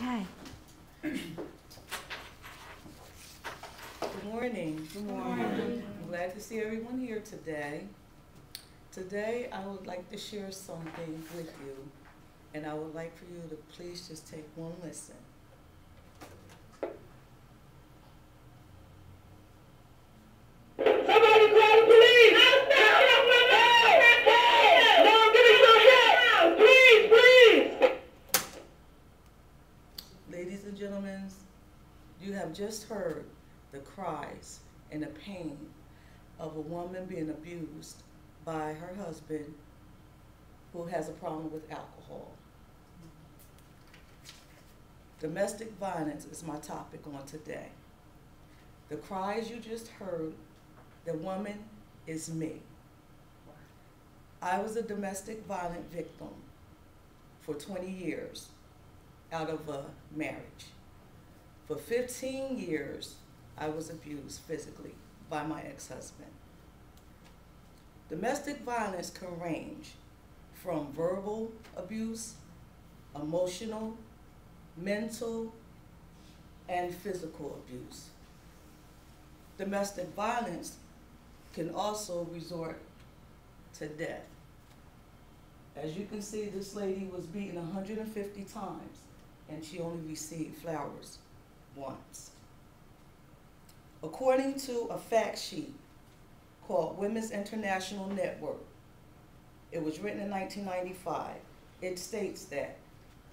Okay. Good morning. Good morning. I'm glad to see everyone here today. Today, I would like to share something with you, and I would like for you to please just take one listen. Somebody call the police! No, give me some help! Please, please! Ladies and gentlemen, you have just heard the cries and the pain of a woman being abused by her husband who has a problem with alcohol. Domestic violence is my topic on today. The cries you just heard, the woman is me. I was a domestic violence victim for 20 years out of a marriage. For 15 years, I was abused physically by my ex-husband. Domestic violence can range from verbal abuse, emotional, mental, and physical abuse. Domestic violence can also resort to death. As you can see, this lady was beaten 150 times, and she only received flowers once. According to a fact sheet called Women's International Network, it was written in 1995, it states that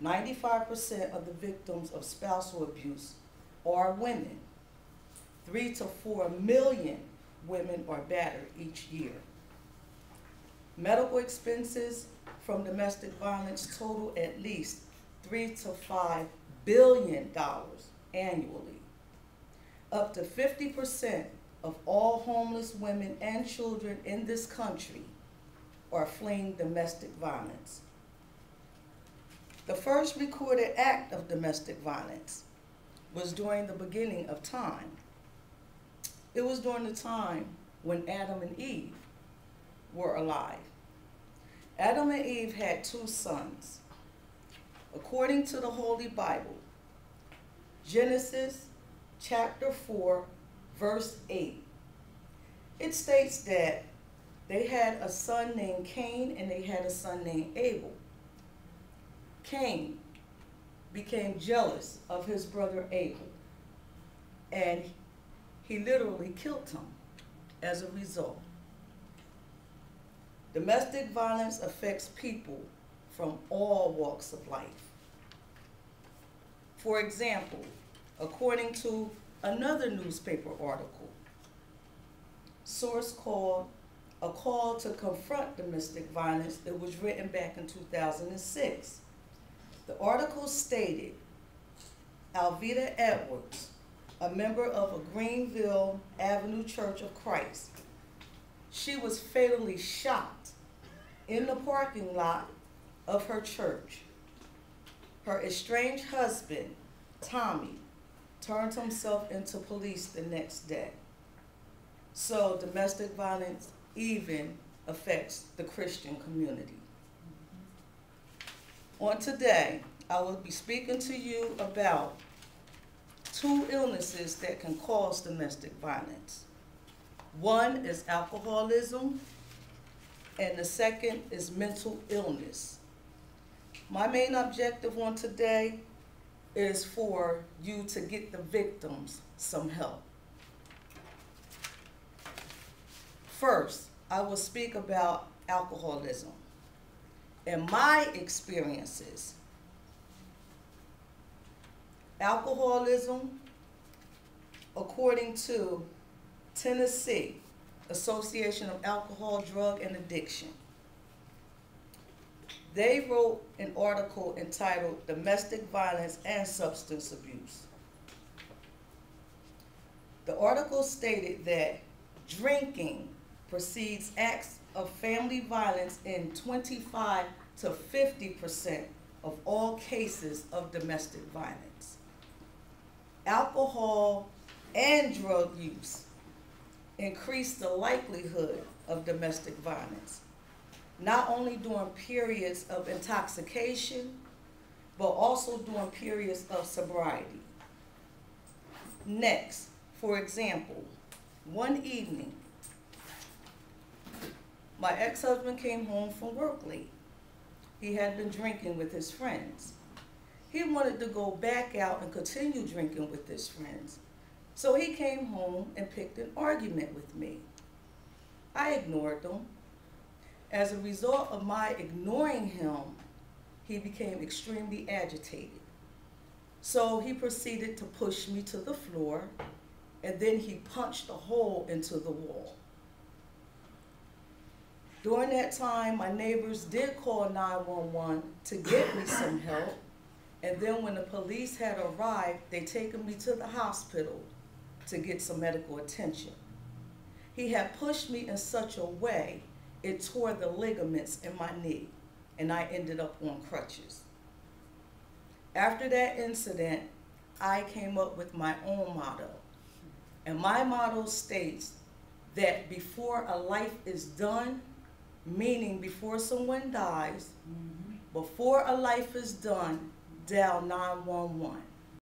95% of the victims of spousal abuse are women. 3 to 4 million women are battered each year. Medical expenses from domestic violence total at least $3 to $5 billion annually. Up to 50% of all homeless women and children in this country are fleeing domestic violence. The first recorded act of domestic violence was during the beginning of time. It was during the time when Adam and Eve were alive. Adam and Eve had 2 sons. According to the Holy Bible, Genesis chapter 4, verse 8, it states that they had a son named Cain and they had a son named Abel. Cain became jealous of his brother Abel, and he literally killed him as a result. Domestic violence affects people from all walks of life. For example, according to another newspaper article, source called A Call to Confront Domestic Violence, it was written back in 2006. The article stated, Alveda Edwards, a member of a Greenville Avenue Church of Christ, she was fatally shot in the parking lot of her church. Her estranged husband, Tommy, turned himself into police the next day. So domestic violence even affects the Christian community. On today, I will be speaking to you about 2 illnesses that can cause domestic violence. One is alcoholism, and the second is mental illness. My main objective on today is for you to get the victims some help. First, I will speak about alcoholism and my experiences. Alcoholism, according to Tennessee Association of Alcohol, Drug, and Addiction, they wrote an article entitled Domestic Violence and Substance Abuse. The article stated that drinking precedes acts of family violence in 25 to 50% of all cases of domestic violence. Alcohol and drug use increase the likelihood of domestic violence, not only during periods of intoxication, but also during periods of sobriety. Next, for example, one evening, my ex-husband came home from work late. He had been drinking with his friends. He wanted to go back out and continue drinking with his friends. So he came home and picked an argument with me. I ignored them. As a result of my ignoring him, he became extremely agitated. So he proceeded to push me to the floor, and then he punched a hole into the wall. During that time, my neighbors did call 911 to get me some help, and then when the police had arrived, they taken me to the hospital to get some medical attention. He had pushed me in such a way, it tore the ligaments in my knee, and I ended up on crutches. After that incident, I came up with my own motto. And my motto states that before a life is done, meaning before someone dies, before a life is done, dial 911.